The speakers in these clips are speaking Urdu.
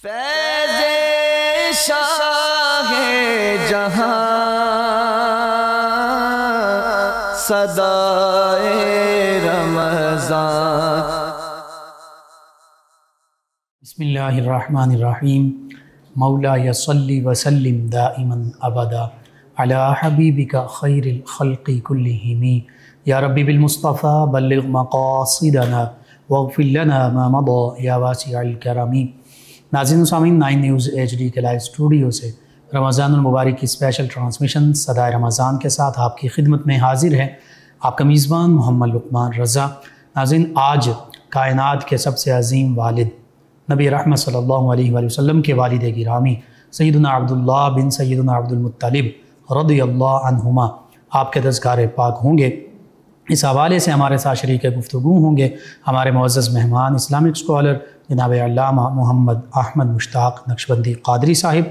فیض شاہ جہاں صدائے رمضان۔ بسم اللہ الرحمن الرحیم۔ مولا صلی وسلم دائما ابدا علی حبیبک خیر الخلق کلہم یا ربی بالمصطفیٰ بلغ مقاصدنا واغفر لنا ما مضى یا واسع الکرم۔ ناظرین و سامعین، 9 نیوز HD کے لائیو اسٹوڈیو سے رمضان المبارک کی اسپیشل ٹرانسمیشن صدائے رمضان کے ساتھ آپ کی خدمت میں حاضر ہے آپ کا میزبان محمد لقمان رضا۔ ناظرین، آج کائنات کے سب سے عظیم والد نبی رحمت صلی اللہ علیہ وآلہ وسلم کے والد گرامی سیدنا عبداللہ بن سیدنا عبد المطلب رضی اللہ عنہما آپ کے دستگار پاک ہوں گے۔ اس حوالے سے ہمارے ساتھ شریک گفتگو ہوں گے ہمارے معزز مہمان اسلامک اسکالر جناب علامہ محمد احمد مشتاق نقشبندی قادری صاحب،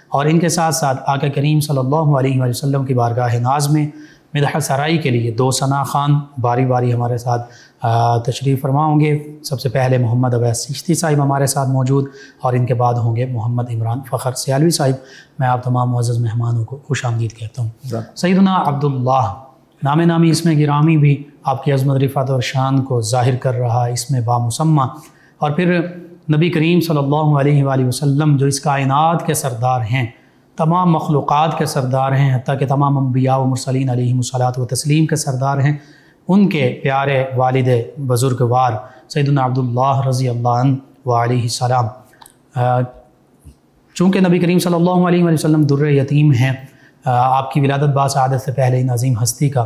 اور ان کے ساتھ ساتھ آقا کریم صلی اللہ علیہ وآلہ وسلم کی بارگاہ ناز میں مدحت سرائی کے لیے 2 ثنا خان باری باری ہمارے ساتھ تشریف فرما ہوں گے۔ سب سے پہلے محمد عویس چشتی صاحب ہمارے ساتھ موجود، اور ان کے بعد ہوں گے محمد عمران فخر سیالوی صاحب۔ میں آپ تمام معزز مہمانوں کو خوش آمدید کہتا ہوں۔ سیدنا عبداللہ نامی اسم گرامی بھی آپ کی عظمت رفعت اور شان کو ظاہر کر رہا اسم بامسمہ، اور پھر نبی کریم صلی اللہ علیہ وآلہ وسلم جو اس کائنات کے سردار ہیں، تمام مخلوقات کے سردار ہیں، حتیٰ کہ تمام انبیاء و مرسلین علیہم الصلاۃ و تسلیم کے سردار ہیں، ان کے پیارے والد بزرگوار سیدنا عبداللہ رضی اللہ عنہ وعلیہ السلام۔ چونکہ نبی کریم صلی اللہ علیہ وآلہ وسلم در یتیم ہیں، آپ کی ولادت باسعادت سے پہلے ان عظیم ہستی کا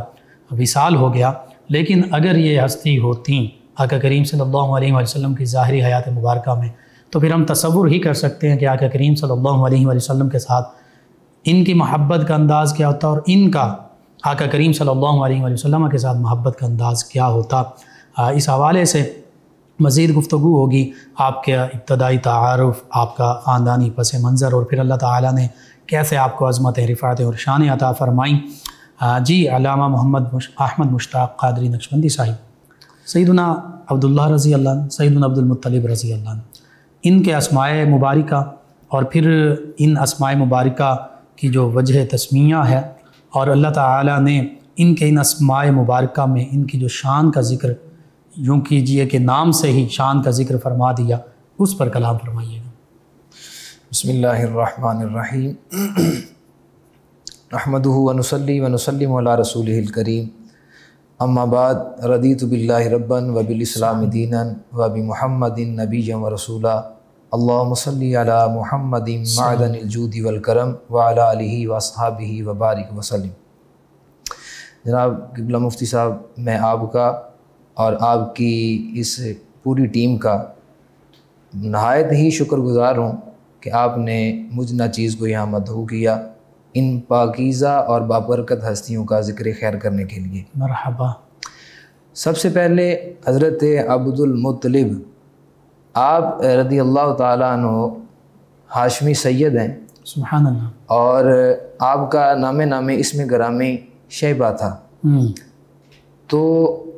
وصال ہو گیا، لیکن اگر یہ ہستی ہوتیں آقا کریم صلی اللہ علیہ وآلہ وسلم کی ظاہری حیات مبارکہ میں، تو پھر ہم تصور ہی کر سکتے ہیں کہ آقا کریم صلی اللہ علیہ وآلہ وسلم کے ساتھ ان کی محبت کا انداز کیا ہوتا، اور ان کا آقا کریم صلی اللہ علیہ وآلہ وسلم کے ساتھ محبت کا انداز کیا ہوتا۔ اس حوالے سے مزید گفتگو ہوگی، آپ کے ابتدائی تعارف، آپ کا خاندانی پس منظر، اور پھر اللہ تعالیٰ نے کیسے آپ کو عظمت رفعت اور شان عطا فرمائیں۔ جی علامہ محمد احمد مشتاق قادری نقشبندی صاحب، سیدنا عبداللہ رضی اللہ عنہ، سیدنا عبد المطلب رضی اللہ عنہ، ان کے اسماء مبارکہ اور پھر ان اسماء مبارکہ کی جو وجہ تسمیہ ہے، اور اللہ تعالیٰ نے ان کے ان اسماء مبارکہ میں ان کی جو شان کا ذکر یوں کیجئے کہ نام سے ہی شان کا ذکر فرما دیا، اس پر کلام فرمائیے گا۔ بسم اللہ الرحمن الرحیم۔ نحمدہ ونصلی ونسلم علی رسولہ الکریم، اما بعد، رضیت باللہ ربا وبالاسلام دینا وبمحمد نبیا ورسولا، اللہم صلی علی محمد معدن الجود والکرم وعلی آلہ واصحابہ وبارک وسلم۔ جناب قبلہ مفتی صاحب، میں آپ کا اور آپ کی اس پوری ٹیم کا نہایت ہی شکر گزار ہوں کہ آپ نے مجھ ناچیز کو یہاں مدعو کیا ان پاکیزہ اور بابرکت ہستیوں کا ذکر خیر کرنے کے لیے۔ مرحبا۔ سب سے پہلے حضرت عبد المطلب، آپ رضی اللہ تعالیٰ عنہ ہاشمی سید ہیں، سبحان اللہ، اور آپ کا نام اسم گرامی شیبہ تھا۔ تو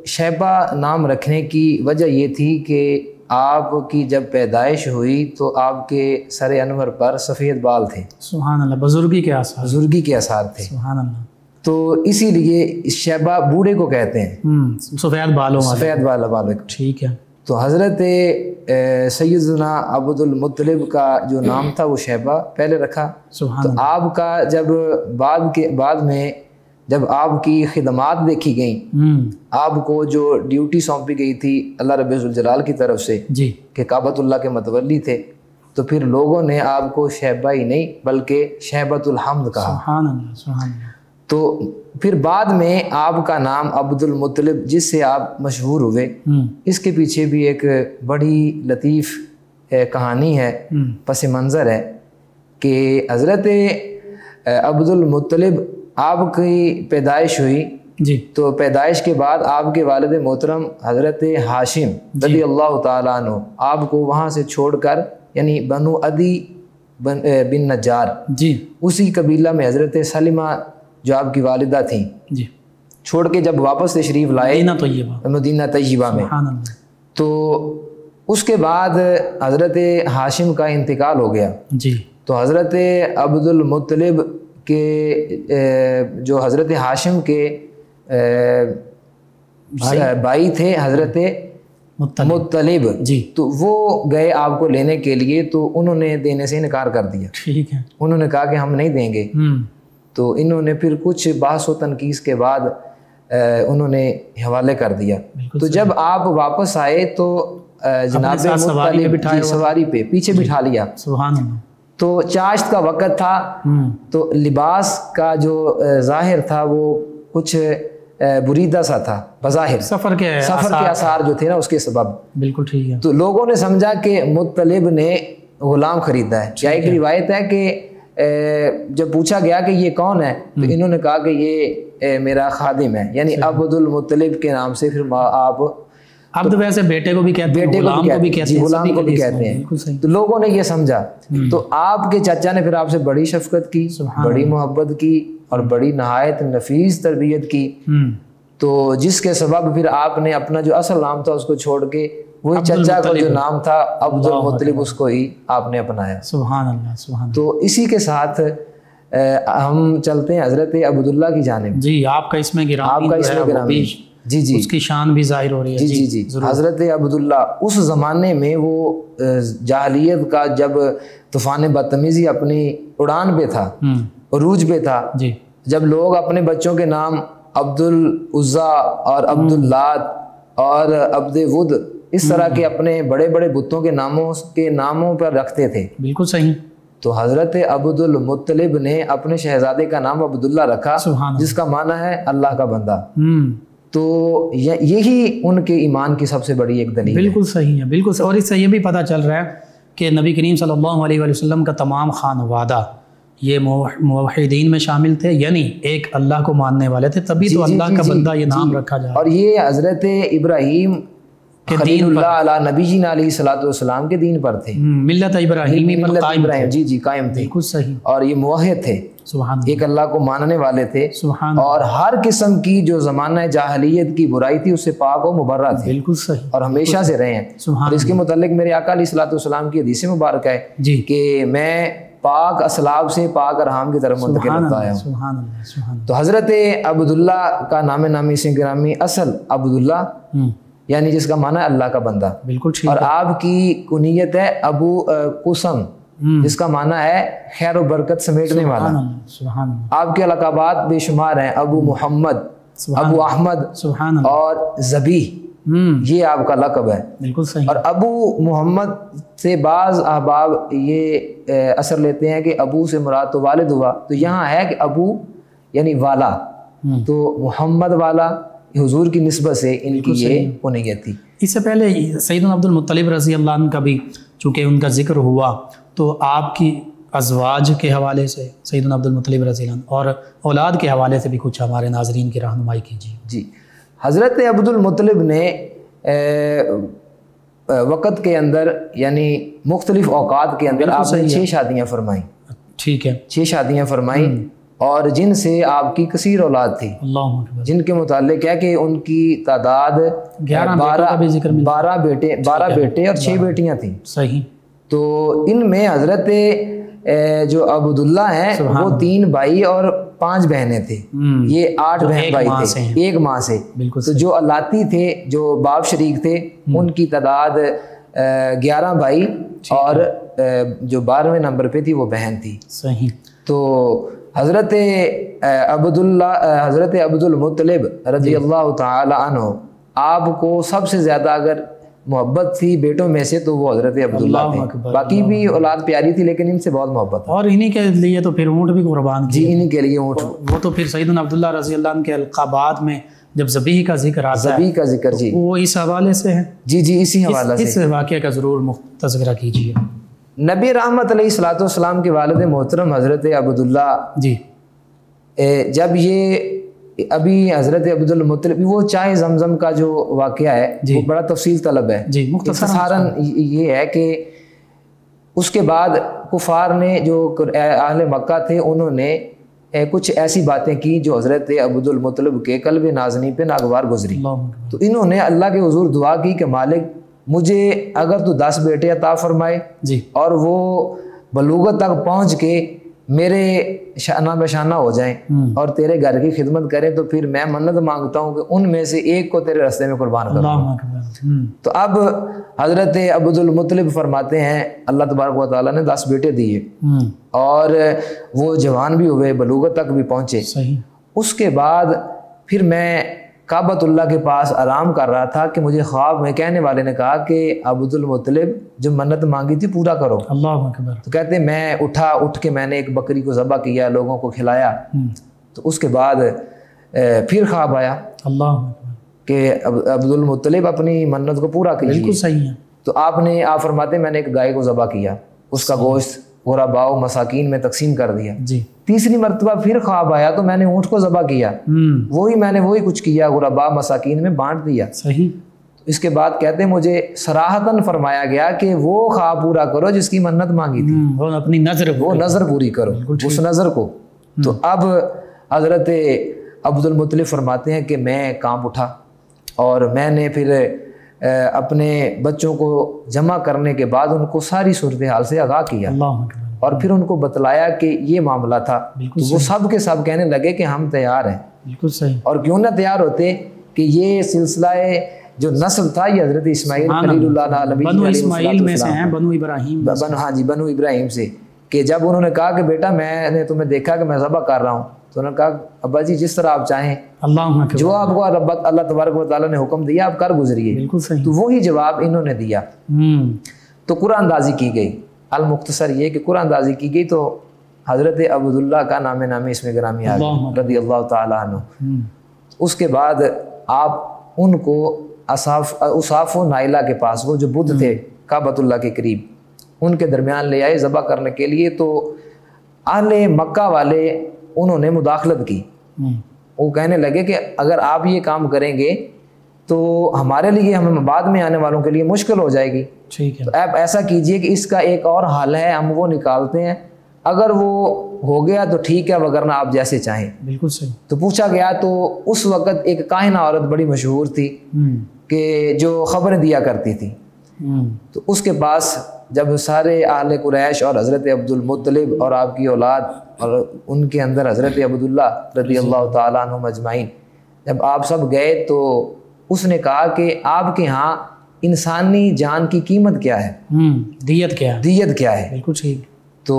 شیبہ نام رکھنے کی وجہ یہ تھی کہ آپ کی جب پیدائش ہوئی تو آپ کے سر انور پر سفید بال تھے۔ سبحان اللہ، بزرگی کے آثار، بزرگی کے آثار تھے۔ سبحان اللہ۔ تو اسی لیے شیبہ بوڑھے کو کہتے ہیں، سفید بالوں والے، سفید بالوں۔ ٹھیک ہے۔ تو حضرت سیدنا عبد المطلب کا جو نام تھا وہ شیبہ پہلے رکھا۔ سبحان تو اللہ۔ آپ کا جب بعد میں جب آپ کی خدمات دیکھی گئیں، آپ کو جو ڈیوٹی سونپی گئی تھی اللہ رب ذوالجلال کی طرف سے جی کہ کعبۃ اللہ کے متولی تھے، تو پھر لوگوں نے آپ کو شیبہ ہی نہیں بلکہ شیبۃ الحمد کہا۔ سبحان اللہ، سبحان اللہ۔ تو پھر بعد میں آپ کا نام عبد المطلب جس سے آپ مشہور ہوئے، اس کے پیچھے بھی ایک بڑی لطیف کہانی ہے، پس منظر ہے کہ حضرت عبد المطلب آپ کی پیدائش ہوئی، جی، تو پیدائش کے بعد آپ کے والد محترم حضرت ہاشم رضی اللہ تعالیٰ عنہ آپ کو وہاں سے چھوڑ کر، یعنی بنو عدی بن نجار، جی، اسی قبیلہ میں حضرت سلمہ جو آپ کی والدہ تھیں، جی، چھوڑ کے جب واپس تشریف لائے مدینہ طیبہ، مدینہ طیبہ میں، سبحان اللہ، تو اس کے بعد حضرت ہاشم کا انتقال ہو گیا. جی. تو حضرت عبد المطلب کے جو حضرت ہاشم کے بھائی تھے حضرت مطلب جی. تو وہ گئے آپ کو لینے کے لیے, تو انہوں نے دینے سے انکار کر دیا. ٹھیک ہے. انہوں نے کہا کہ ہم نہیں دیں گے. تو انہوں نے پھر کچھ بحث و تنقیص کے بعد انہوں نے حوالے کر دیا. تو جب آپ واپس آئے تو جناب مطلب سواری پہ پیچھے بٹھا لیا. سبحان اللہ. تو چاشت کا وقت تھا, تو لباس کا جو ظاہر تھا وہ کچھ بریدہ سا تھا بظاہر, سفر کے آثار جو تھے نا اس کے سبب. بالکل ٹھیک ہے. تو لوگوں نے سمجھا کہ مطلب نے غلام خریدا ہے. یا ایک روایت ہے کہ جب پوچھا گیا کہ یہ کون ہے, تو انہوں نے کہا کہ یہ میرا خادم ہے, یعنی عبد المطلب کے نام سے. پھر آپ عبد ویسے بیٹے کو بھی کہتے ہیں, غلام کو بھی کہتے ہیں, غلام کو بھی کہتے ہیں. تو لوگوں نے یہ سمجھا. تو آپ کے چچا نے پھر آپ سے بڑی شفقت کی, بڑی محبت کی, اور بڑی نہایت نفیس تربیت کی. تو جس کے سبب پھر آپ نے اپنا جو اصل نام تھا اس کو چھوڑ کے وہی چچا کا جو نام تھا عبد المطلب اس کو ہی آپ نے اپنایا. سبحان اللہ, سبحان اللہ. تو اسی کے ساتھ ہم چلتے ہیں حضرت عبداللہ کی جانب. جی, آپ کا اس میں گرامی, آپ کا اس میں گرامی, جی جی, اس کی شان بھی ظاہر ہو رہی ہے. جی جی جی. حضرت عبداللہ اس زمانے میں وہ جاہلیت کا جب طوفان بدتمیزی اپنی اڑان پہ تھا, عروج پہ تھا, جی, جب لوگ اپنے بچوں کے نام عبد العزا اور عبد اللات اور عبد ود اس طرح کے اپنے بڑے بڑے بتوں کے ناموں پر رکھتے تھے. بالکل صحیح. تو حضرت عبد المطلب نے اپنے شہزادے کا نام عبداللہ رکھا, جس کا معنی ہے اللہ کا بندہ. تو یہی ان کے ایمان کی سب سے بڑی ایک دلیل ہے. بالکل صحیح ہے, بالکل. اور اس سے یہ بھی پتہ چل رہا ہے کہ نبی کریم صلی اللہ علیہ وسلم کا تمام خانوادہ یہ موحدین میں شامل تھے, یعنی ایک اللہ کو ماننے والے تھے, تبھی تو اللہ کا بندہ یہ نام رکھا جائے. اور یہ حضرت ابراہیم خلیل اللہ علیہ نبی جی علیہ الصلوۃ والسلام کے دین پر تھے, ملت ابراہیمی پر قائم تھے. جی جی, قائم تھے. بالکل صحیح. اور یہ موحد تھے, سبحان اللہ, ایک اللہ کو ماننے والے تھے. سبحان اللہ. اور ہر قسم کی جو زمانہ جاہلیت کی برائی تھی اس سے پاک و مبرہ تھے. بالکل صحیح. اور ہمیشہ سے رہے ہیں. اور اس کے متعلق میرے آقا علیہ الصلوۃ والسلام کی حدیث مبارک ہے جی کہ میں پاک اسلاب سے پاک ارحام کی طرف منتقل ہوتا ہے. سبحان اللہ, سبحان اللہ. تو حضرت عبداللہ کا نام نامی سے گرامی اصل عبداللہ, یعنی جس کا معنی ہے اللہ کا بندہ. بالکل ٹھیک. اور آپ کی کنیت ہے ابو قسم, جس کا معنی ہے خیر و برکت سمیٹنے والا. سبحان اللہ. آپ کے لقبات بے شمار ہیں, ابو محمد, ابو احمد, سبحان اللہ, اور ذبیح, یہ آپ کا لقب ہے. بالکل صحیح. اور ابو محمد سے بعض احباب یہ اثر لیتے ہیں کہ ابو سے مراد تو والد ہوا, تو یہاں ہے کہ ابو یعنی والا, تو محمد والا حضور کی نسبت سے ان کی یہ کنیت تھی. اس سے پہلے سیدنا عبد المطلب رضی اللہ عنہ کا بھی چونکہ ان کا ذکر ہوا, تو آپ کی ازواج کے حوالے سے سیدنا عبد المطلب رضی اللہ عنہ اور اولاد کے حوالے سے بھی کچھ ہمارے ناظرین کی رہنمائی کیجیے. جی, حضرت عبد المطلب نے وقت کے اندر یعنی مختلف اوقات کے اندر آپ نے 6 شادیاں فرمائیں. ٹھیک ہے, 6 شادیاں فرمائیں, اور جن سے آپ کی کثیر اولاد تھی, جن کے متعلق ہے کہ ان کی تعداد 12 بیٹے اور 6 بیٹیاں تھیں. صحیح. تو ان میں حضرت جو عبداللہ ہیں وہ 3 بھائی اور 5 بہنیں تھے, یہ 8 بہن بھائی تھے ایک ماں سے. تو جو الاتی تھے, جو باپ شریک تھے, ان کی تعداد 11 بھائی اور جو 12ویں نمبر پہ تھی وہ بہن تھی. صحیح. تو حضرت عبد المطلب رضی اللہ تعالی عنہ آپ کو سب سے زیادہ اگر محبت تھی بیٹوں میں سے تو وہ حضرت عبداللہ تھے. باقی بھی اولاد پیاری تھی لیکن ان سے بہت محبت. اور انہی کے لیے تو پھر اونٹ بھی قربان کیے. جی, انہی کے لیے اونٹ. وہ تو پھر سیدنا عبداللہ رضی اللہ عنہ کے القابات میں جب ذبیح کا ذکر آتا ہے, ذبیح کا ذکر, جی وہ اس حوالے سے ہے. جی جی, اسی حوالے سے. اس واقعے کا ضرور تذکرہ کیجیے. نبی رحمت علیہ الصلوۃ والسلام کے والد محترم حضرت عبداللہ, جی, جب یہ ابھی حضرت عبد المطلب, وہ چائے زمزم کا جو واقعہ ہے وہ بڑا تفصیل طلب ہے. جی, مختصراً یہ ہے کہ اس کے بعد کفار نے جو اہل مکہ تھے انہوں نے کچھ ایسی باتیں کی جو حضرت عبد المطلب کے قلب نازنی پہ ناگوار گزری. تو انہوں نے اللہ کے حضور دعا کی کہ مالک مجھے اگر تو 10 بیٹے عطا فرمائے جی اور وہ بلوغت تک پہنچ کے میرے شانہ بشانہ ہو جائیں اور تیرے گھر کی خدمت کریں تو پھر میں منت مانگتا ہوں کہ ان میں سے ایک کو تیرے راستے میں قربان کروں. اللہ اکبر. تو اب حضرت عبد المطلب فرماتے ہیں اللہ تبارک و تعالیٰ نے 10 بیٹے دیے اور وہ جوان بھی ہوئے, بلوغت تک بھی پہنچے. صحیح. اس کے بعد پھر میں کعبۃ اللہ کے پاس آرام کر رہا تھا کہ مجھے خواب میں کہنے والے نے کہا کہ عبد المطلب جو منت مانگی تھی پورا کرو. اللہ اکبر. تو کہتے ہیں میں اٹھ کے میں نے ایک بکری کو ذبح کیا, لوگوں کو کھلایا. تو اس کے بعد پھر خواب آیا اللہ اکبر کہ عبد المطلب اپنی منت کو پورا کیجیے. بالکل صحیح ہے. تو آپ فرماتے ہیں میں نے ایک گائے کو ذبح کیا, اس کا گوشت غرباء و مساکین میں تقسیم کر دیا. جی. تیسری مرتبہ پھر خواب آیا تو میں نے اونٹ کو ذبح کیا, میں نے وہی کچھ کیا, غرباء مساکین میں بانٹ دیا. صحیح. اس کے بعد کہتے ہیں مجھے صراحتاً فرمایا گیا کہ وہ خواب پورا کرو جس کی منت مانگی تھی, وہ اپنی نظر پوری کرو اس نظر کو. تو اب حضرت عبد المطلب فرماتے ہیں کہ میں کانپ اٹھا اور میں نے پھر اپنے بچوں کو جمع کرنے کے بعد ان کو ساری صورتحال سے آگاہ کیا اور پھر ان کو بتلایا کہ یہ معاملہ تھا. تو وہ سب کے سب کہنے لگے کہ ہم تیار ہیں. بالکل صحیح. اور کیوں نہ تیار ہوتے کہ یہ سلسلہ جو نسل تھا یہ حضرت اسماعیل خلیل اللہ علیہ بنو اسماعیل میں سے ہیں, بنو ابراہیم. ہاں جی, بنو ابراہیم سے. کہ جب انہوں نے کہا کہ بیٹا میں نے تمہیں دیکھا کہ میں ذبح کر رہا ہوں, تو انہوں نے کہا ابا جی جس طرح آپ چاہیں, جو آپ کو اللہ تبارک و تعالیٰ نے حکم دیا آپ کر گزریے. بالکل صحیح. تو وہی جواب انہوں نے دیا. تو قرآن اندازی کی گئی. المختصر یہ کہ قرآن اندازی کی گئی تو حضرت عبداللہ کا نام اس میں گرامی آ گیا رضی اللہ تعالیٰ عنہ. اس کے بعد آپ ان کو اصاف و نائلہ کے پاس, وہ جو بدھ تھے کعبۃ اللہ کے قریب, ان کے درمیان لے آئے ذبح کرنے کے لیے. تو اہل مکہ والے انہوں نے مداخلت کی. وہ کہنے لگے کہ اگر آپ یہ کام کریں گے تو ہمارے لیے, ہمیں بعد میں آنے والوں کے لیے مشکل ہو جائے گی. ٹھیک ہے. تو آپ ایسا کیجئے کہ اس کا ایک اور حل ہے, ہم وہ نکالتے ہیں, اگر وہ ہو گیا تو ٹھیک ہے, وگرنہ آپ جیسے چاہیں. بالکل صحیح. تو پوچھا گیا تو اس وقت ایک کاہنہ عورت بڑی مشہور تھی کہ جو خبریں دیا کرتی تھی. تو اس کے پاس جب سارے اہل قریش اور حضرت عبد المطلب اور آپ کی اولاد اور ان کے اندر حضرت عبداللہ رضی اللہ تعالیٰ عنہ مجمعین, جب آپ سب گئے تو اس نے کہا کہ آپ کے ہاں انسانی جان کی قیمت کیا ہے, دیت کیا ہے. بالکل ٹھیک. تو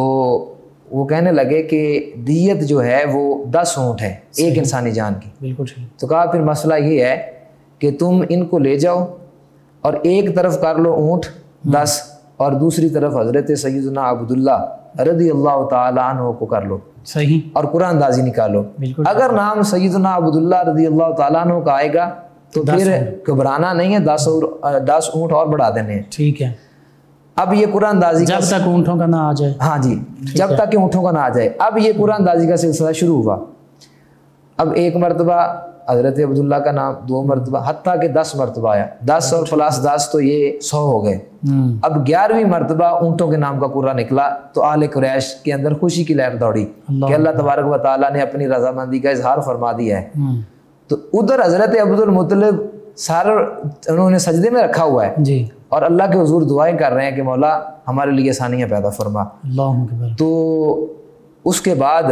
وہ کہنے لگے کہ دیت جو ہے وہ 10 اونٹ ہے ایک انسانی جان کی. بالکل ٹھیک. تو کہا پھر مسئلہ یہ ہے کہ تم ان کو لے جاؤ اور ایک طرف کر لو اونٹ 10 اور دوسری طرف حضرت سیدنا عبداللہ رضی اللہ تعالیٰ عنہ کو کر لو. صحیح. اور قرآن اندازی نکالو. اگر نام سیدنا عبداللہ رضی اللہ تعالیٰ عنہ کا آئے گا تو پھر گھبرانا نہیں ہے, 10 اونٹ اور بڑھا دینے ہیں. ٹھیک ہے. اب یہ قرآن اندازی جب تک اونٹوں کا نہ آ جائے. ہاں جی, جب تک کہ اونٹوں کا نہ آ جائے. اب یہ قرآن اندازی کا سلسلہ شروع ہوا. اب ایک مرتبہ حضرت عبداللہ کا نام, 2 مرتبہ, حتیٰ کہ 10 مرتبہ آیا. 10 اور پلس 10 تو یہ 100 ہو گئے. اب 11ویں مرتبہ اونٹوں کے نام کا قرآن نکلا تو اہل قریش کے اندر خوشی کی لہر دوڑی کہ اللہ تبارک و تعالیٰ نے اپنی رضامندی کا اظہار فرما دیا ہے. تو ادھر حضرت عبد المطلب انہوں نے سجدے میں رکھا ہوا ہے جی, اور اللہ کے حضور دعائیں کر رہے ہیں کہ مولا ہمارے لیے آسانیاں پیدا فرما. اللہ اکبر. تو اس کے بعد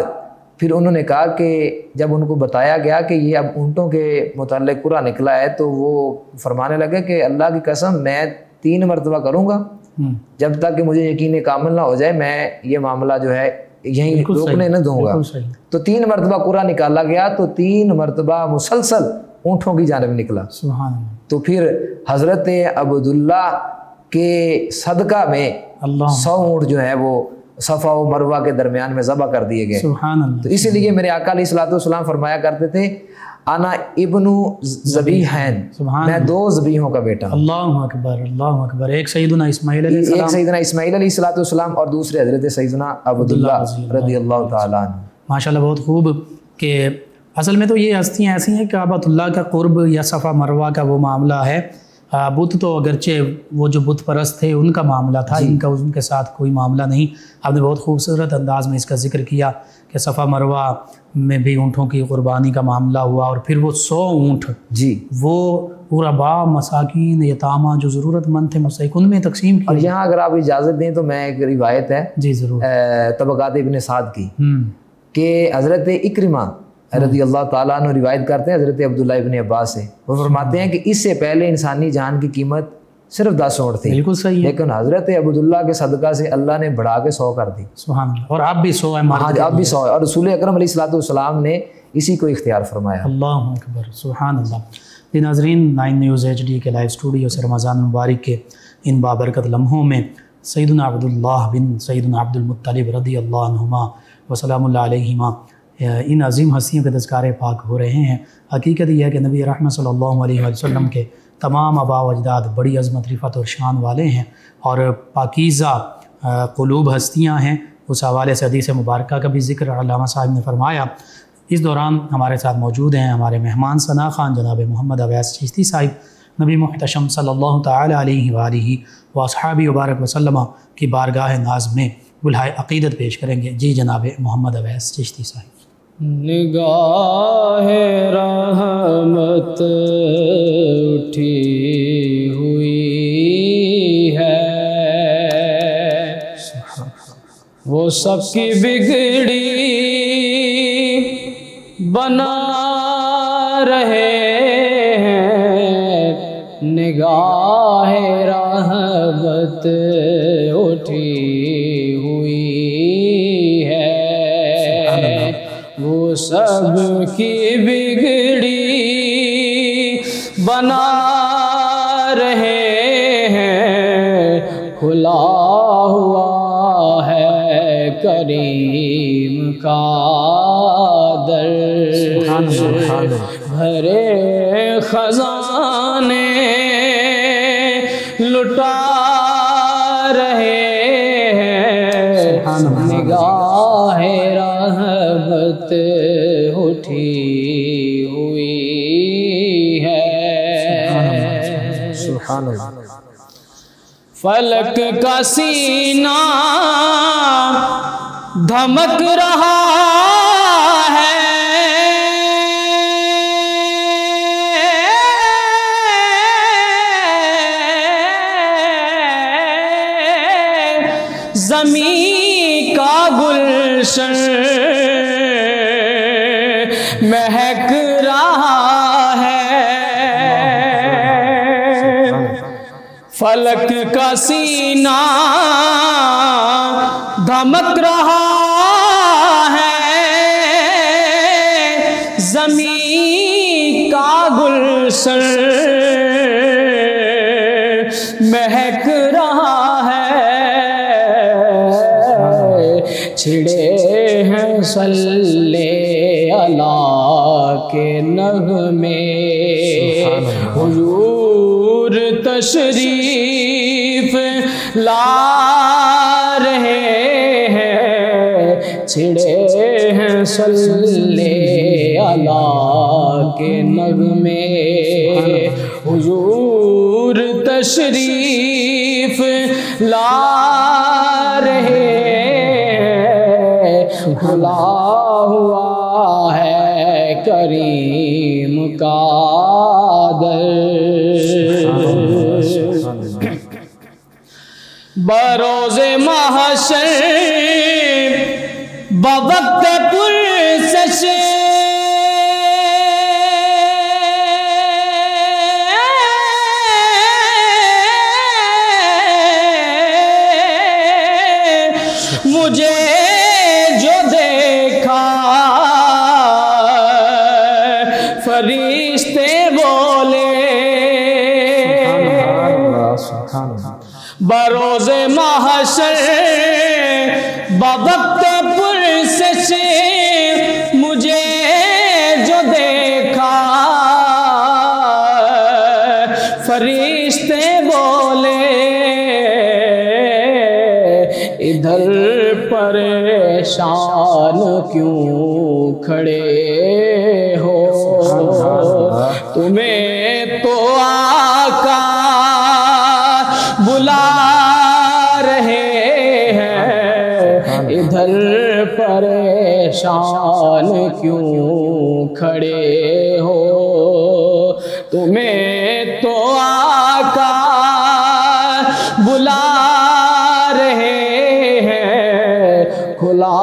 پھر انہوں نے کہا کہ جب ان کو بتایا گیا کہ یہ اب اونٹوں کے متعلق قرآن نکلا ہے تو وہ فرمانے لگے کہ اللہ کی قسم میں 3 مرتبہ کروں گا, جب تک کہ مجھے یقین کامل نہ ہو جائے میں یہ معاملہ جو ہے یہیں روکنے نہ دوں گا. تو 3 مرتبہ قرآن نکالا گیا تو 3 مرتبہ مسلسل اونٹوں کی جانب نکلا. سبحان اللہ. تو پھر حضرت عبداللہ کے صدقہ میں 100 اونٹ جو ہے وہ صفا و مروہ کے درمیان میں ذبح کر دیے گئے. سبحان اللہ. تو اسی لیے میرے آقا علیہ الصلوۃ والسلام فرمایا کرتے تھے انا ابن ذبیحین, میں 2 ذبیحوں کا بیٹا. اللہ اکبر. اللہ اکبر. ایک سیدنا اسماعیل علیہ السلام, ایک سیدنا اسماعیل علیہ الصلوۃ والسلام اور دوسرے حضرت سیدنا عبداللہ رضی اللہ تعالیٰ عنہ. ماشاءاللہ بہت خوب. کہ اصل میں تو یہ ہستیاں ایسی ہیں کہ کعبۃ اللہ کا قرب یا صفا مروہ کا وہ معاملہ ہے بت تو اگرچہ وہ جو بت پرست تھے ان کا معاملہ تھا، ان کا ان کے ساتھ کوئی معاملہ نہیں۔ آپ نے بہت خوبصورت انداز میں اس کا ذکر کیا کہ صفا مروہ میں بھی اونٹوں کی قربانی کا معاملہ ہوا، اور پھر وہ 100 اونٹ جی وہ غرباء، مساکین، یتامہ جو ضرورت مند تھے مستحق، ان میں تقسیم کی۔ اور یہاں اگر آپ اجازت دیں تو میں ایک روایت ہے جی ضرور۔ طبقات ابن سعد کی کہ حضرت اکرمہ رضی اللہ تعالیٰ عنہ روایت کرتے ہیں حضرت عبداللہ ابن عباس سے، وہ فرماتے ہیں کہ اس سے پہلے انسانی جان کی قیمت صرف 10 اونٹ تھی، بالکل صحیح ہے، لیکن حضرت عبداللہ کے صدقہ سے اللہ نے بڑھا کے 100 کر دی۔ سبحان اللہ۔ اور آپ بھی 100 ہیں، ہاں آپ بھی 100 ہے، اور رسول اکرم علیہ الصلوۃ والسلام نے اسی کو اختیار فرمایا۔ اللہ اکبر، سبحان اللہ۔ جی ناظرین، 9 نیوز HD کے لائیو اسٹوڈیو سے رمضان المبارک کے ان بابرکت لمحوں میں سیدنا عبداللہ بن سیدنا عبد المطلب رضی اللہ عنہما وسلام اللہ علیہما ان عظیم ہستیوں کے تذکار پاک ہو رہے ہیں۔ حقیقت یہ ہے کہ نبی رحمت صلی اللہ علیہ وسلم کے تمام آباء و اجداد بڑی عظمت، رفعت اور شان والے ہیں، اور پاکیزہ قلوب ہستیاں ہیں۔ اس حوالے سے حدیث مبارکہ کا بھی ذکر علامہ صاحب نے فرمایا۔ اس دوران ہمارے ساتھ موجود ہیں ہمارے مہمان ثنا خان جناب محمد اویس چشتی صاحب، نبی محتشم صلی اللہ تعالی علیہ وآلہ واصحابہ وبارک وسلم کی بارگاہ ناز میں گلہائے عقیدت پیش کریں گے۔ جی جناب محمد اویس چشتی صاحب۔ نگاہ رحمت اٹھی ہوئی ہے، وہ سب کی بگڑی بنا رہے ہیں، نگاہ رحمت اٹھی ہوئی ہے، وہ سب کی بگڑی بنا رہے ہیں، کھلا ہوا ہے کریم کا در، بھرے خزانے لٹا رہے ہیں، نگاہ رحمت اٹھی ہوئی ہے، سبحان اللہ۔ فلک کا سینہ دھمک رہا ہے، زمین کا گلشن مہک رہا ہے، فلک کا سینہ دھمک رہا ہے، زمین کا گلشن مہک رہا ہے، چھڑے ہیں صلی اللہ کے نغمے، حضور تشریف لا رہے ہیں، چھڑے ہیں صلی اللہ کے نغمے، حضور تشریف لا رہے ہیں، کھلا ہوا ہے کریم کا در، بروز محشر بوقت پرسش مجھے جو دیکھا فرشتے بولے، بروز محشر بوقت پرسش مجھے جو دیکھا فرشتے بولے، ادھر پریشان کیوں کھڑے ہو، تمہیں تو آقا ادھر پریشان کیوں کھڑے ہو؟ تمہیں تو آقا بلا رہے ہیں، کھلا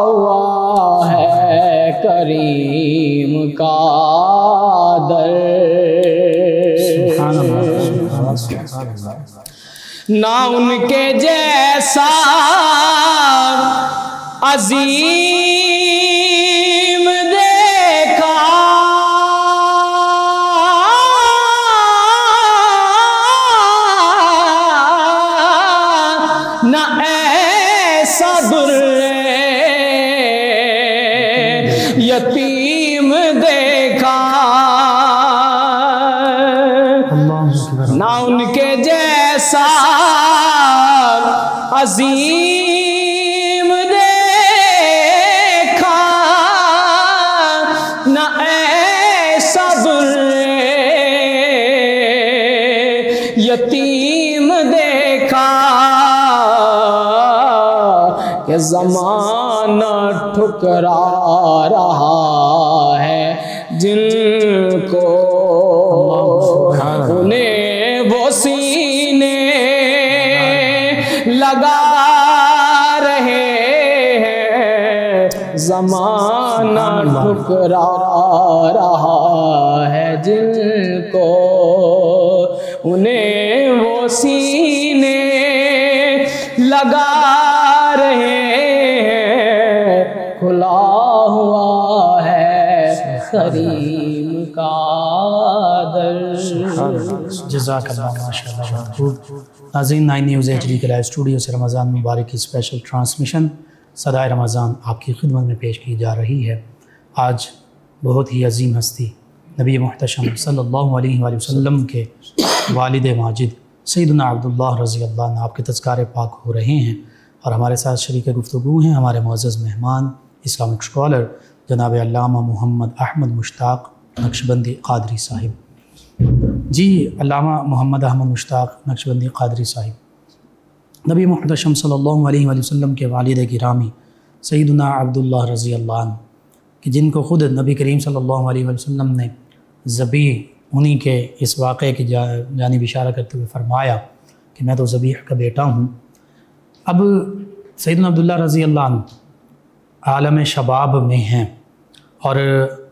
ہوا ہے کریم کا در۔ نہ ان کے جیسا عظیم دیکھا، نہ ایسا یتیم دیکھا، نہ ان کے جیسا عظیم دیکھا، نہ ایسا یتیم دیکھا، کہ زمانہ ٹھکرا رہا ہے جن کو، انہیں وہ سینے لگا رہے ہیں، زمانہ ٹھکرا رہا ہے جن کو، انہیں وہ سینے لگا رہے ہیں، کھلا ہوا ہے کریم کا در۔ جزاک اللہ، ماشاء اللہ، بہت خوب۔ ناظرین، 9 نیوز HD کے لائیو اسٹوڈیو سے رمضان مبارک کی اسپیشل ٹرانسمیشن صدائے رمضان آپ کی خدمت میں پیش کی جا رہی ہے۔ آج بہت ہی عظیم ہستی نبی محتشم صلی اللہ علیہ وآلہ وسلم کے والد ماجد سیدنا عبداللہ رضی اللہ عنہ آپ کے تذکار پاک ہو رہے ہیں، اور ہمارے ساتھ شریک گفتگو ہیں ہمارے معزز مہمان اسلامک اسکالر جناب علامہ محمد احمد مشتاق نقشبندی قادری صاحب۔ جی علامہ محمد احمد مشتاق نقشبندی قادری صاحب، نبی محتشم صلی اللہ علیہ وآلہ وسلم کے والد گرامی سیدنا عبداللہ رضی اللہ عنہ، کہ جن کو خود نبی کریم صلی اللہ علیہ وآلہ وسلم نے ذبیح انہی کے اس واقعے کی جانب اشارہ کرتے ہوئے فرمایا کہ میں تو ذبیح کا بیٹا ہوں۔ اب سیدنا عبداللہ رضی اللہ عنہ عالم شباب میں ہیں، اور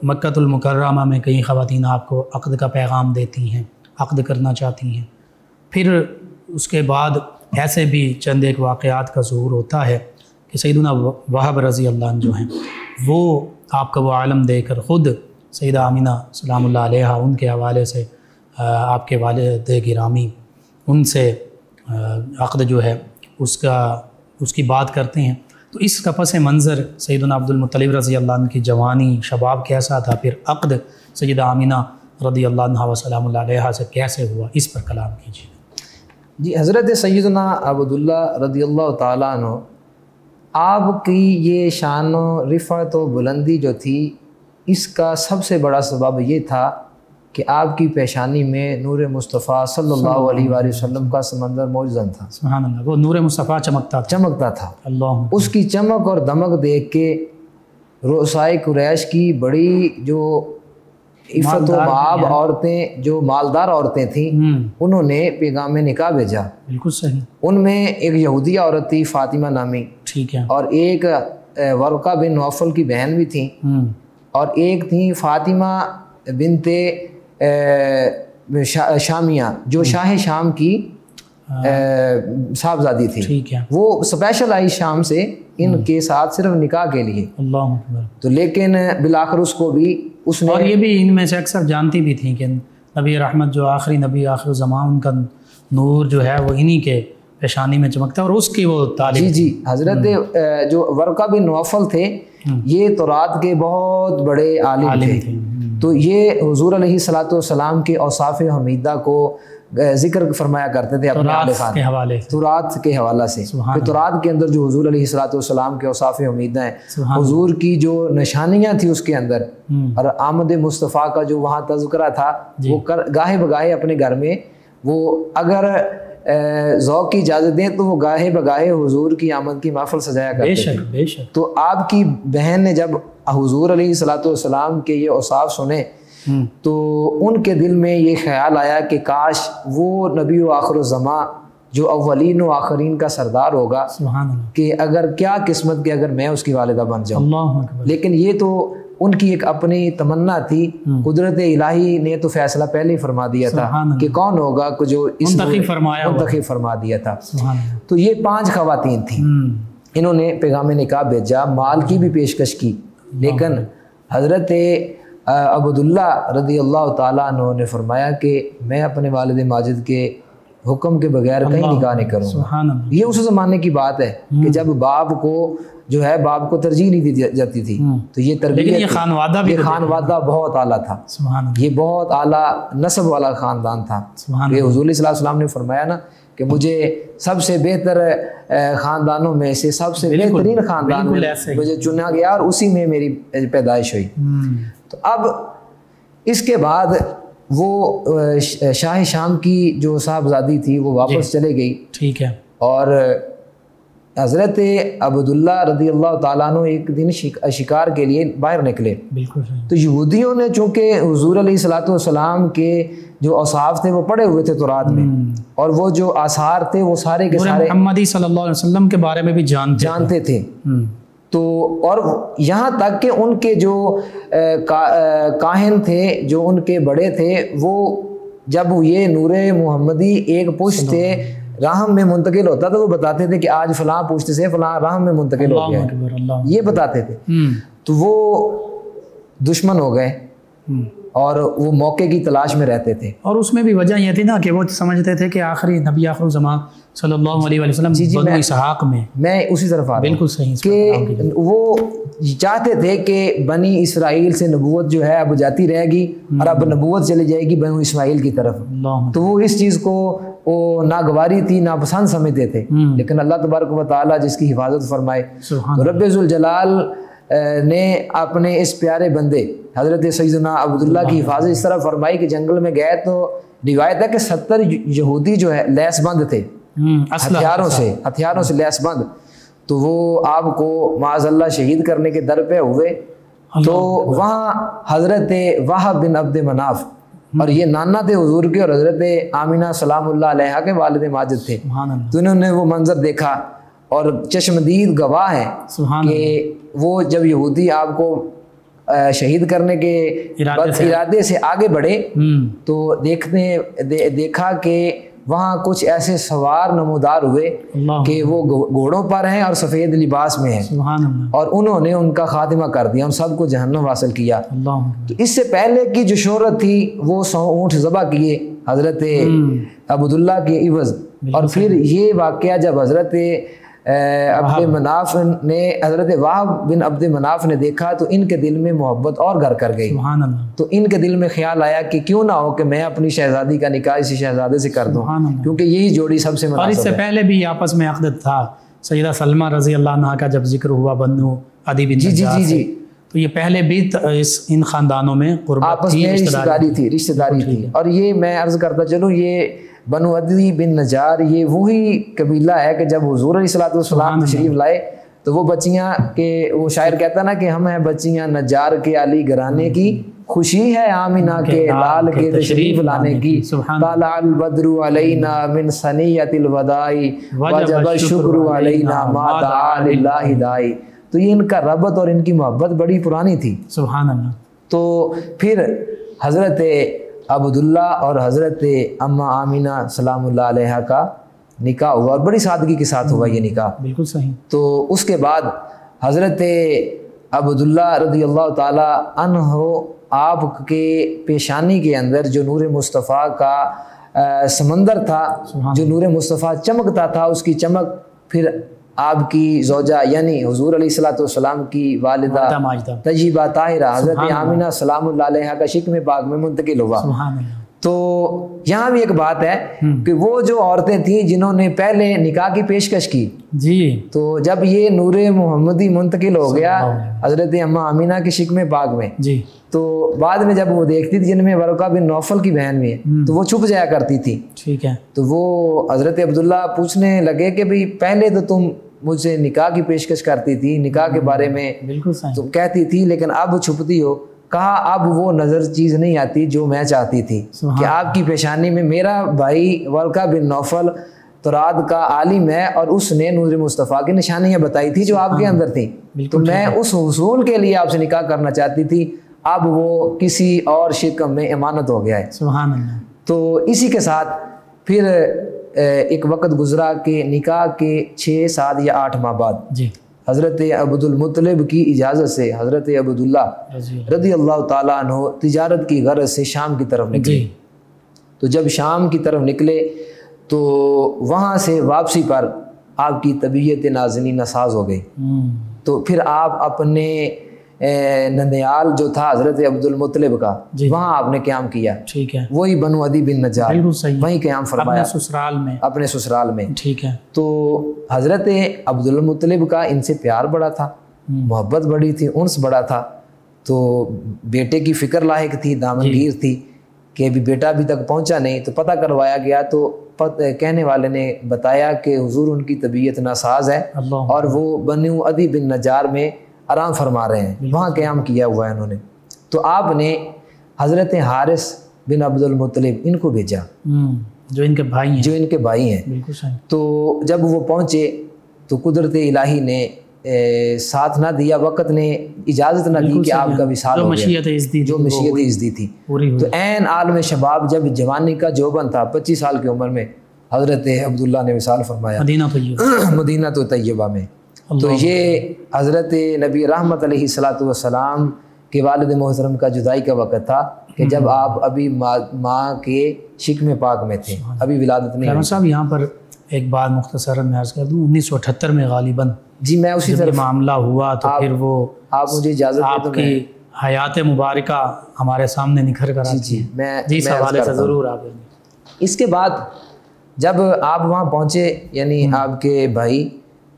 مکہ المکرمہ میں کئی خواتین آپ کو عقد کا پیغام دیتی ہیں، عقد کرنا چاہتی ہیں۔ پھر اس کے بعد ایسے بھی چند ایک واقعات کا ظہور ہوتا ہے کہ سیدنا وہب رضی اللہ عنہ جو ہیں وہ آپ کا وہ عالم دے کر خود سیدہ آمینہ سلام اللہ علیہ ان کے حوالے سے آپ کے والد گرامی ان سے عقد جو ہے اس کی بات کرتے ہیں۔ تو اس کا پس منظر سیدنا عبد المطلب رضی اللہ عنہ کی جوانی شباب کیسا تھا، پھر عقد سیدہ آمینہ رضی اللہ عنہ و سلام اللہ علیہ سے کیسے ہوا، اس پر کلام کیجیے۔ جی، حضرت سیدنا عبداللہ رضی اللہ تعالیٰ عنہ آپ کی یہ شان و رفعت و بلندی جو تھی، اس کا سب سے بڑا سبب یہ تھا کہ آپ کی پیشانی میں نور مصطفیٰ صلی اللہ علیہ وآلہ وسلم کا سمندر موجزن تھا۔ سبحان اللہ، وہ نور مصطفیٰ چمکتا تھا۔ اللہ اس کی چمک اور دمک دیکھ کے رؤسائے قریش کی بڑی جو عفت و باب عورتیں، جو مالدار عورتیں تھیں، انہوں نے پیغام نکاح بھیجا۔ بالکل صحیح۔ ان میں ایک یہودیہ عورت تھی فاطمہ نامی، ٹھیک ہے، اور ایک ورقہ بن نوفل کی بہن بھی تھیں، اور ایک تھیں فاطمہ بنت شامیہ جو شاہ شام کی صاحبزادی تھی۔ ٹھیک ہے، وہ اسپیشل آئی شام سے ان کے ساتھ صرف نکاح کے لیے۔ اللہ اکبر۔ تو لیکن بالآخر اس کو بھی اس نے، اور یہ بھی ان میں سے اکثر جانتی بھی تھیں کہ نبی رحمت جو آخری نبی آخر زمان، ان کا نور جو ہے وہ انہی کے پیشانی میں چمکتا ہے، اور اس کی وہ تعلیم۔ جی حضرت جو ورقہ بن نوفل تھے یہ تورات کے بہت بڑے عالم تھے، تو یہ حضور علیہ السلام کے اوصاف حمیدہ کو ذکر فرمایا کرتے تھے اپنے تورات کے حوالے سے، کہ تورات کے اندر جو حضور علیہ السلام کے اوصاف حمیدہ ہیں، حضور کی جو نشانیاں تھی اس کے اندر، اور آمد مصطفیٰ کا جو وہاں تذکرہ تھا، وہ گاہے بگاہے اپنے گھر میں وہ اگر ذوق کی اجازت دیں تو وہ گاہے بگاہے حضور کی آمد کی محفل سجایا کرتے تھے. بے شک. تو آپ کی بہن نے جب حضور علیہ الصلوۃ والسلام کے یہ اوصاف سنے تو ان کے دل میں یہ خیال آیا کہ کاش وہ نبی و آخر الزماں جو اولین و آخرین کا سردار ہوگا سبحان اللہ. کہ اگر کیا قسمت کہ اگر میں اس کی والدہ بن جاؤں. اللہ اکبر. لیکن یہ تو ان کی ایک اپنی تمنا تھی. قدرت الہی نے تو فیصلہ پہلے ہی فرما دیا تھا کہ کون ہوگا جو اس منتخب فرما دیا تھا. تو یہ 5 خواتین تھیں. انہوں نے پیغام نکاح بھیجا، مال کی بھی پیشکش کی، لیکن حضرت عبداللہ رضی اللہ تعالیٰ عنہ نے فرمایا کہ میں اپنے والد ماجد کے حکم کے بغیر کہیں نکاح نہیں کروں گا. یہ اس زمانے کی بات ہے کہ جب باپ کو جو ہے باپ کو ترجیح نہیں دی جاتی تھی. تو یہ تربیت، یہ خانوادہ بہت اعلیٰ تھا. یہ بہت اعلیٰ نسب والا خاندان تھا. کہ حضور صلی اللہ علیہ وسلم نے فرمایا نا کہ مجھے سب سے بہتر خاندانوں میں سے سب سے بہترین خاندان میں مجھے چنا گیا اور اسی میں میری پیدائش ہوئی. تو اب اس کے بعد وہ شاہ شام کی جو صاحبزادی تھی وہ واپس چلے گئی. ٹھیک ہے. اور حضرت عبداللہ رضی اللہ تعالیٰ عنہ ایک دن شکار کے لیے باہر نکلے. بالکل. تو یہودیوں نے چونکہ حضور علیہ الصلوۃ والسلام کے جو اوصاف تھے وہ پڑے ہوئے تھے تورات میں، اور وہ جو آثار تھے وہ سارے کے سارے محمدی صلی اللہ علیہ وسلم کے بارے میں بھی جانتے تھے. تو اور یہاں تک کہ ان کے جو کاہن تھے، جو ان کے بڑے تھے، وہ جب یہ نور محمدی ایک پشت تھے راہم میں منتقل ہوتا تو وہ بتاتے تھے کہ آج فلاں پشت سے فلاں راہم میں منتقل ہو گیا، یہ بتاتے تھے. تو وہ دشمن ہو گئے اور وہ موقع کی تلاش میں رہتے تھے. اور اس میں بھی وجہ یہ تھی نا کہ وہ سمجھتے تھے کہ آخری نبی آخر الزمان صلی اللہ علیہ وسلم بنو اسحاق میں اسی طرف آ رہا ہوں. بالکل صحیح. کہ وہ چاہتے تھے کہ بنی اسرائیل سے نبوت جو ہے اب جاتی رہے گی اور اب نبوت چلی جائے گی بنو اسماعیل کی طرف. تو وہ اس چیز کو وہ ناگواری تھی، ناپسند سمجھتے تھے. لیکن اللہ تبارک و تعالیٰ جس کی حفاظت فرمائے، تو رب ذوالجلال نے اپنے اس پیارے بندے حضرت سیدنا عبداللہ کی حفاظت اس طرح فرمائی کہ جنگل میں گئے تو روایت ہے کہ 70 یہودی جو ہے لیس بند تھے، ہتھیاروں سے لیس بند. تو وہ آپ کو معاذ اللہ شہید کرنے کے در پہ ہوئے. تو وہاں حضرت وہب بن عبد مناف، اور یہ نانا تھے حضور کے، اور حضرت آمینہ سلام اللہ علیہا کے والد ماجد تھے. تو انہوں نے وہ منظر دیکھا اور چشمدید گواہ ہے کہ وہ جب یہودی آپ کو شہید کرنے کے ارادے سے آگے بڑھے تو دیکھا کہ وہاں کچھ ایسے سوار نمودار ہوئے کہ وہ گھوڑوں پر ہیں اور سفید لباس میں ہیں، اور انہوں نے ان کا خاتمہ کر دیا، ان سب کو جہنم حاصل کیا. تو اس سے پہلے کی جو شہرت تھی وہ 100 اونٹ ذبح کیے حضرت عبداللہ کے عوض. اور پھر یہ واقعہ جب حضرت عبد مناف نے حضرت وہب بن عبد مناف نے دیکھا تو ان کے دل میں محبت اور گھر کر گئی. تو ان کے دل میں خیال آیا کہ کیوں نہ ہو کہ میں اپنی شہزادی کا نکاح اسی شہزادے سے کر دوں، کیونکہ یہی جوڑی سب سے مناسب ہے. اور اس سے پہلے بھی آپس میں عقد تھا. سیدہ سلمہ رضی اللہ عنہا کا جب ذکر ہوا بنو عدی بن نجار سے، تو یہ پہلے بھی ان خاندانوں میں قربت آپس میں رشتہ داری تھی. اور یہ میں عرض کرتا چلوں، یہ بنو عدی بن نجار یہ وہی قبیلہ ہے کہ جب حضور علیہ الصلوۃ والسلام تشریف لائے تو وہ بچیاں کے، وہ شاعر کہتا نا کہ ہم ہیں بچیاں نجار کے علی گھرانے کی، خوشی ہے آمینہ کے لال کے تشریف لانے کی. طلع البدر علینا من ثنیۃ الوداع وجب الشکر علینا ما دعا للہ داعی. تو یہ ان کا ربط اور ان کی محبت بڑی پرانی تھی. سبحان اللہ. تو پھر حضرت عبداللہ اور حضرت اماں آمینہ سلام اللہ علیہا کا نکاح ہوا، اور بڑی سادگی کے ساتھ ہوا یہ نکاح. بالکل صحیح. تو اس کے بعد حضرت عبداللہ رضی اللہ تعالی عنہ آپ کے پیشانی کے اندر جو نور مصطفیٰ کا سمندر تھا، جو نور مصطفیٰ چمکتا تھا، اس کی چمک پھر آپ کی زوجہ یعنی حضور علیہ الصلوۃ والسلام کی والدہ طیبہ طاہرہ حضرت آمینہ سلام اللہ علیہا کا شکم پاک میں منتقل ہوا. تو یہاں بھی ایک بات ہے کہ وہ جو عورتیں تھیں جنہوں نے پہلے نکاح کی پیشکش کی جی تو جب یہ نور محمدی منتقل ہو گیا حضرت اماں آمینہ کے شکم پاک میں جی تو بعد میں جب وہ دیکھتی تھی جن میں ورقہ بن نوفل کی بہن بھی ہے تو وہ چھپ جایا کرتی تھی. ٹھیک ہے. تو وہ حضرت عبداللہ پوچھنے لگے کہ بھئی پہلے تو تم مجھ سے نکاح کی پیشکش کرتی تھی, نکاح کے بارے میں بالکل صحیح تم کہتی تھی, لیکن اب چھپتی ہو. کہا اب وہ نظر چیز نہیں آتی جو میں چاہتی تھی کہ آپ کی پیشانی میں میرا بھائی ورقہ بن نوفل تورات کا عالم ہے اور اس نے نور مصطفیٰ کی نشانیاں بتائی تھی جو آپ کے اندر تھیں, تو میں اس حصول کے لیے آپ سے نکاح کرنا چاہتی تھی. اب وہ کسی اور شکم میں امانت ہو گیا ہے. سبحان اللہ. تو اسی کے ساتھ پھر ایک وقت گزرا کہ نکاح کے 6 7 یا 8 ماہ بعد جی حضرت عبد المطلب کی اجازت سے حضرت عبداللہ رضی اللہ تعالیٰ عنہ تجارت کی غرض سے شام کی طرف نکلے. تو جب شام کی طرف نکلے تو وہاں سے واپسی پر آپ کی طبیعت نازنین ناساز ہو گئی. تو پھر آپ اپنے ننیال جو تھا حضرت عبد المطلب کا وہاں آپ نے قیام کیا. ٹھیک ہے. وہی بنو عدی بن نجار وہیں قیام فرمایا اپنے سسرال میں. ٹھیک ہے. تو حضرت عبد المطلب کا ان سے پیار بڑا تھا, محبت بڑی تھی, انس بڑا تھا. تو بیٹے کی فکر لاحق تھی, دامنگیر تھی کہ ابھی بیٹا ابھی تک پہنچا نہیں. تو پتہ کروایا گیا تو کہنے والے نے بتایا کہ حضور ان کی طبیعت ناساز ہے اور وہ بنو عدی بن نجار میں آرام فرما رہے ہیں, وہاں قیام کیا ہوا ہے انہوں نے. تو آپ نے حضرت حارث بن عبد المطلب ان کو بھیجا جو ان کے بھائی ہیں. تو جب وہ پہنچے تو قدرت الہی نے ساتھ نہ دیا, وقت نے اجازت نہ دی کہ آپ کا وصال ہو گیا جو مشیت ازدی تھی. تو عین عالم شباب جب جوانی کا جوبن تھا 25 سال کی عمر میں حضرت عبداللہ نے وصال فرمایا مدینہ تو طیبہ میں. تو یہ حضرت نبی رحمت علیہ الصلاۃ والسلام کے والد محترم کا جدائی کا وقت تھا کہ جب آپ ابھی ماں کے شکم پاک میں تھے, ابھی ولادت نہیں ہوئی. صاحب یہاں پر ایک بات مختصراً میں عرض کر دوں, 1978 میں غالباً جی میں اسی طرح معاملہ ہوا تو پھر وہ آپ مجھے اجازت دیں آپ کی حیات مبارکہ ہمارے سامنے نکھر کر آتی ہے. میں جس حوالے سے ضرور آپ. اس کے بعد جب آپ وہاں پہنچے یعنی آپ کے بھائی,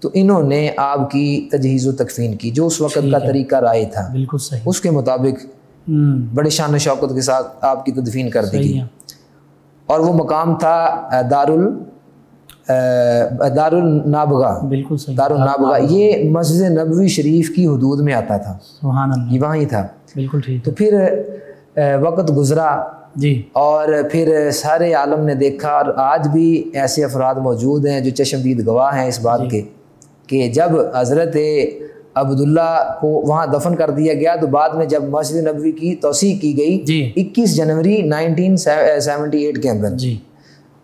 تو انہوں نے آپ کی تجہیز و تکفین کی جو اس وقت کا طریقہ رائے تھا. بالکل صحیح. اس کے مطابق بڑے شان و شوکت کے ساتھ آپ کی تدفین کر دی گئی. اور وہ مقام تھا دار النابغہ. بالکل صحیح. دار النابغہ یہ مسجد نبوی شریف کی حدود میں آتا تھا. سبحان اللہ. یہ وہاں ہی تھا. بالکل ٹھیک. تو پھر وقت گزرا جی اور پھر سارے عالم نے دیکھا, اور آج بھی ایسے افراد موجود ہیں جو چشمدید گواہ ہیں اس بات کے کہ جب حضرت عبداللہ کو وہاں دفن کر دیا گیا تو بعد میں جب مسجد نبوی کی توسیع کی گئی 21 جنوری 1978 کے اندر جی,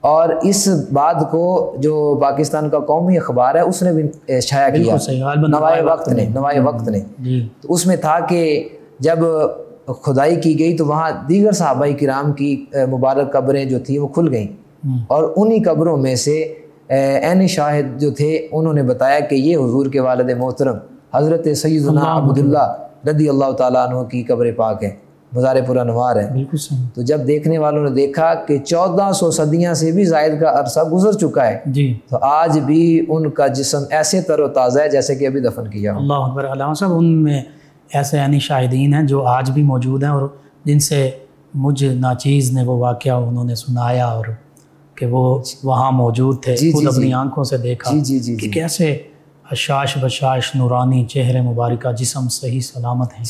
اور اس بات کو جو پاکستان کا قومی اخبار ہے اس نے بھی شائع کیا, نوائے وقت نے. تو اس میں تھا کہ جب کھدائی کی گئی تو وہاں دیگر صحابہ کرام کی مبارک قبریں جو تھیں وہ کھل گئیں, اور انہی قبروں میں سے عین شاہد جو تھے انہوں نے بتایا کہ یہ حضور کے والد محترم حضرت سیدنا عبداللہ رضی اللہ تعالیٰ عنہ کی قبر پاک ہے, مزار پرانوار ہے. تو جب دیکھنے والوں نے دیکھا کہ 1400 صدیاں سے بھی زائد کا عرصہ گزر چکا ہے جی, تو آج بھی ان کا جسم ایسے تر و تازہ ہے جیسے کہ ابھی دفن کیا. اللہ اکبر. علامہ صاحب ان میں ایسے یعنی شاہدین ہیں جو آج بھی موجود ہیں اور جن سے مجھ ناچیز نے وہ واقعہ انہوں نے سنایا اور کہ وہ وہاں موجود تھے, خود اپنی آنکھوں سے دیکھا کہ کیسے حشاش بشاش نورانی چہرے مبارکہ جسم صحیح سلامت ہیں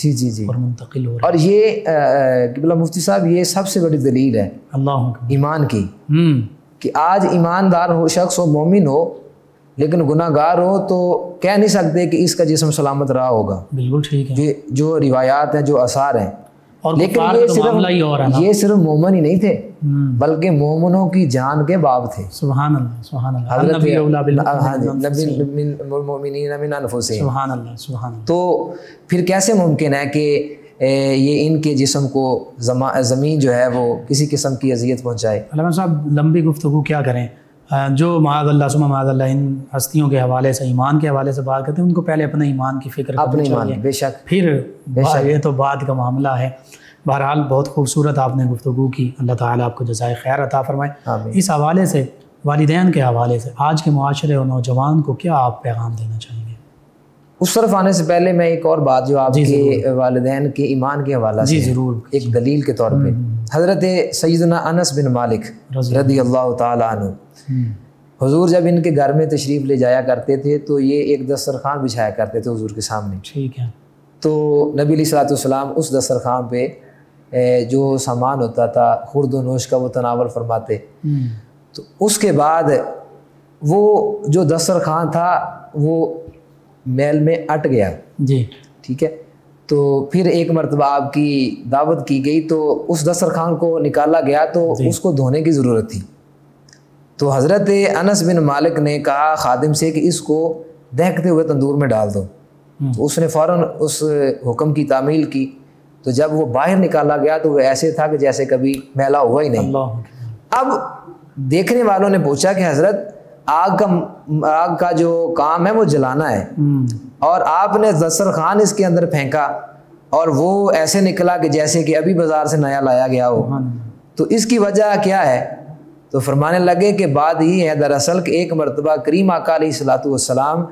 اور منتقل ہو رہے ہیں. اور یہ قبلہ مفتی صاحب یہ سب سے بڑی دلیل ہے اللہ ایمان کی کہ آج ایماندار ہو شخص ہو مومن ہو لیکن گناہ گار ہو تو کہہ نہیں سکتے کہ اس کا جسم سلامت رہا ہوگا. بالکل ٹھیک ہے. جو روایات ہیں جو آثار ہیں, لیکن یہ صرف مومن ہی نہیں تھے بلکہ مومنوں کی جان کے باب تھے. سبحان اللہ سبحان اللہ. سبحان اللہ. تو پھر کیسے ممکن ہے کہ یہ ان کے جسم کو زمین جو ہے وہ کسی قسم کی اذیت پہنچائے؟ علامہ صاحب لمبی گفتگو کیا کریں, جو معاذ اللہ ثم معاذ اللہ ان ہستیوں کے حوالے سے ایمان کے حوالے سے بات کرتے ہیں ان کو پہلے اپنے ایمان کی فکر کرنی چاہیے. بے شک. پھر یہ تو بعد کا معاملہ ہے. بہرحال بہت خوبصورت آپ نے گفتگو کی، اللہ تعالیٰ آپ کو جزائے خیر عطا فرمائے۔ آمین۔ اس حوالے سے والدین کے حوالے سے آج کے معاشرے اور نوجوان کو کیا آپ پیغام دینا چاہیں گے؟ اس طرف آنے سے پہلے میں ایک اور بات جو آپ کے والدین کے ایمان کے حوالہ سے ضرور ایک دلیل کے طور پہ، حضرت سیدنا انس بن مالک رضی اللہ تعالیٰ عنہ، حضور جب ان کے گھر میں تشریف لے جایا کرتے تھے تو یہ ایک دسترخوان بچھایا کرتے تھے حضور کے سامنے، ٹھیک ہے، تو نبی علیہ الصلوۃ والسلام اس دسترخوان پہ جو سامان ہوتا تھا خورد و نوش کا وہ تناول فرماتے، تو اس کے بعد وہ جو دسترخوان تھا وہ میل میں اٹ گیا، جی ٹھیک ہے، تو پھر ایک مرتبہ آپ کی دعوت کی گئی تو اس دسترخوان کو نکالا گیا تو اس کو دھونے کی ضرورت تھی، تو حضرت انس بن مالک نے کہا خادم سے کہ اس کو دہکتے ہوئے تندور میں ڈال دو، تو اس نے فوراً اس حکم کی تعمیل کی، تو جب وہ باہر نکالا گیا تو وہ ایسے تھا کہ جیسے کبھی میلا ہوا ہی نہیں۔ اب دیکھنے والوں نے پوچھا کہ حضرت آگ کا جو کام ہے وہ جلانا ہے، اور آپ نے دسترخوان اس کے اندر پھینکا اور وہ ایسے نکلا کہ جیسے کہ ابھی بازار سے نیا لایا گیا ہو، تو اس کی وجہ کیا ہے؟ تو فرمانے لگے کہ بات یہ ہے دراصل کہ ایک مرتبہ کریم آقا علیہ الصلوۃ والسلام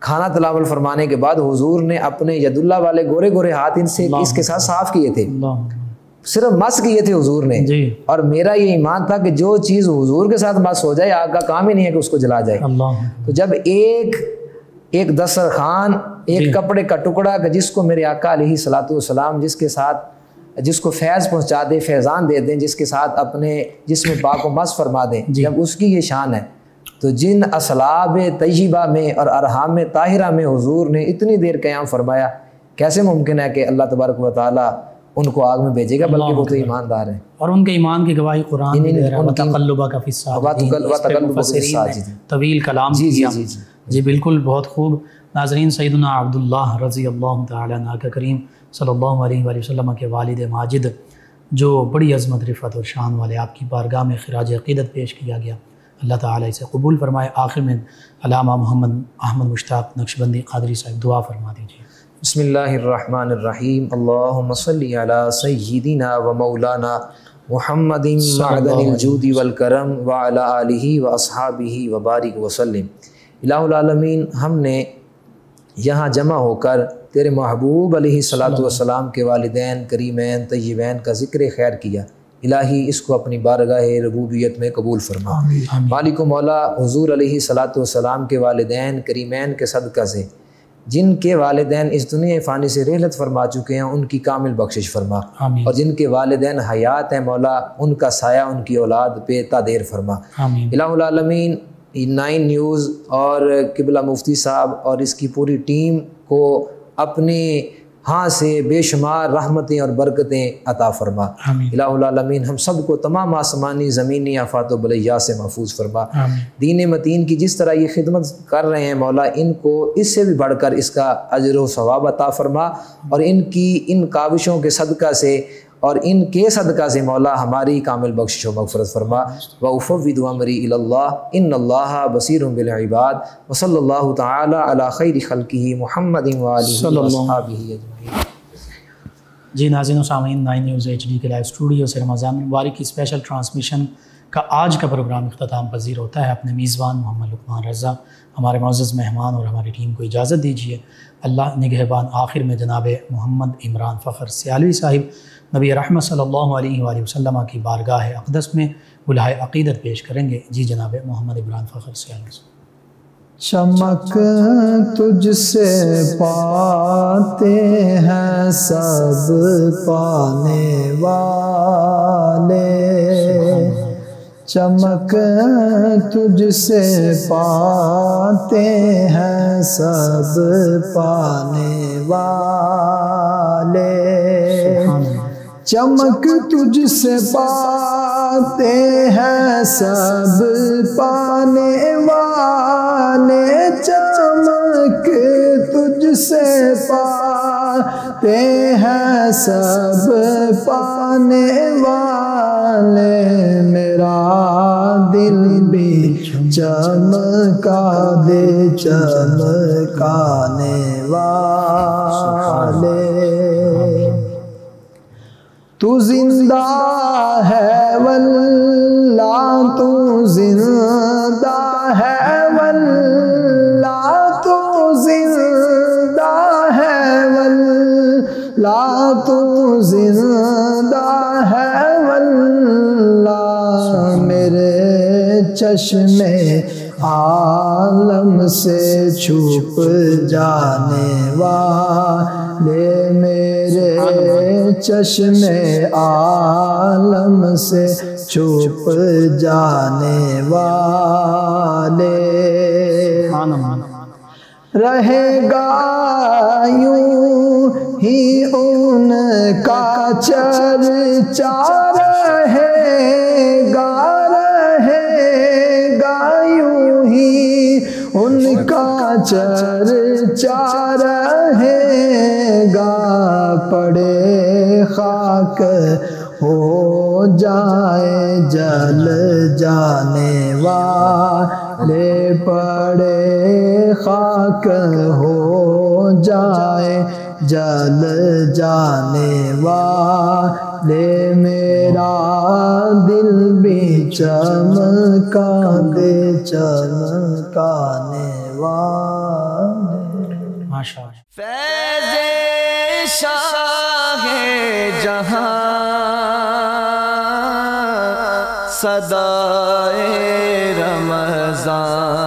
کھانا تناول فرمانے کے بعد حضور نے اپنے ید اللہ والے گورے گورے ہاتھ ان سے اس کے ساتھ صاف کیے تھے، صرف مس کیے تھے حضور نے، اور میرا یہ ایمان تھا کہ جو چیز حضور کے ساتھ مس ہو جائے آگ کا کام ہی نہیں ہے کہ اس کو جلا جائے۔ تو جب ایک دسترخوان، ایک کپڑے کا ٹکڑا کہ جس کو میرے آقا علیہ الصلوۃ والسلام جس کو فیض پہنچا دیں، فیضان دے دیں، جس کے ساتھ اپنے جسم پاک و مس فرما دیں، جب اس کی یہ شان ہے، تو جن اصلاب طیبہ میں اور ارحام طاہرہ میں حضور نے اتنی دیر قیام فرمایا، کیسے ممکن ہے کہ اللہ تبارک و تعالیٰ ان کو آگ میں بھیجے گا؟ بلکہ وہ تو ایماندار ہیں، اور ان کے ایمان کی گواہی قرآن بھی دے رہا ہے، وَتَقَلُّبَكَ فِي السَّاجِدِينَ، طویل کلام کیا۔ جی بالکل، بہت خوب۔ ناظرین، سیدنا عبداللہ رضی اللہ تعالیٰ عنہ کا کریم صلی اللہ علیہ وآلہ وسلم کے والد ماجد جو بڑی عظمت رفعت اور شان والے، آپ کی بارگاہ میں خراج عقیدت پیش کیا گیا، اللہ تعالیٰ اسے قبول فرمائے۔ آخر میں علامہ محمد احمد مشتاق نقشبندی قادری صاحب دعا فرما دیجیے۔ بسم اللہ الرحمن الرحیم، اللہم صلی علی سیدنا و مولانا محمد معدن الجود والکرم وعلی آلہ و اصحابہ وبارک وسلم۔ الہ العالمین، ہم نے یہاں جمع ہو کر تیرے محبوب علیہ الصلوۃ والسلام کے والدین کریمین طیبین کا ذکر خیر کیا، الہی اس کو اپنی بارگاہ ربوبیت میں قبول فرما۔ مالک و مولا، حضور علیہ الصلوۃ والسلام کے والدین کریمین کے صدقہ سے جن کے والدین اس دنیا فانی سے رحلت فرما چکے ہیں ان کی کامل بخشش فرما، اور جن کے والدین حیات ہیں مولا ان کا سایہ ان کی اولاد پہ تادیر فرما۔ الہ العالمین، 9 نیوز اور قبلہ مفتی صاحب اور اس کی پوری ٹیم کو اپنے ہاں سے بے شمار رحمتیں اور برکتیں عطا فرما۔ الہ العالمین، ہم سب کو تمام آسمانی زمینی آفات و بلیات سے محفوظ فرما۔ دین متین کی جس طرح یہ خدمت کر رہے ہیں مولا، ان کو اس سے بھی بڑھ کر اس کا اجر و ثواب عطا فرما، اور ان کی ان کاوشوں کے صدقہ سے اور ان کے صدقہ سے مولا ہماری کامل بخشش و مغفرت فرما۔ وَأُفَوِّضُ أَمْرِي إِلَى اللَّهِ إِنَّ اللَّهَ بَصِيرٌ بِالْعِبَادِ وَصَلَّى اللَّهُ تَعَالَى عَلَى خَيْرِ خَلْقِهِ مُحَمَّدٍ وَآلِهِ وَأَصْحَابِهِ أَجْمَعِينَ۔ جی ناظرین و سامعین، 9 نیوز HD کے لائیو اسٹوڈیو سے رمضان مبارک کی اسپیشل ٹرانسمیشن کا آج کا پروگرام اختتام پذیر ہوتا ہے۔ اپنے میزبان محمد لقمان رضا، ہمارے معزز مہمان اور ہماری ٹیم کو اجازت دیجیے۔ اللہ نگہبان۔ آخر میں جناب محمد عمران فخر سیالوی صاحب نبی رحمت صلی اللہ علیہ وآلہ وسلم کی بارگاہ اقدس میں گلہائے عقیدت پیش کریں گے۔ جی جناب محمد عمران فخر سیالوی صاحب۔ چمک تجھ سے پاتے ہیں سب پانے والے، چمک تجھ سے پاتے ہیں سب پانے والے، چمک تجھ سے پاتے ہیں سب پانے والے، چمک تجھ سے پاتے ہیں سب پانے والے، میرا دل بھی چمکا دے چمکانے والے۔ تو زندہ ہے واللہ تو زندہ ہے واللہ تو زندہ ہے واللہ تو زندہ ہے واللہ میرے چشم عالم سے چھپ جانے والے میرے چشم عالم سے چھپ جانے والے رہے گا یوں ہی ان کا چرچا رہے گا یوں ہی ان کا چرچا رہے گا پڑے خاک ہو جائے جل جانے والے پڑے خاک ہو جائے جل جانے والے میرا دل بھی چمکا دے چمکانے والے ماشاءاللہ فیض شاہ جہاں صدائے رمضان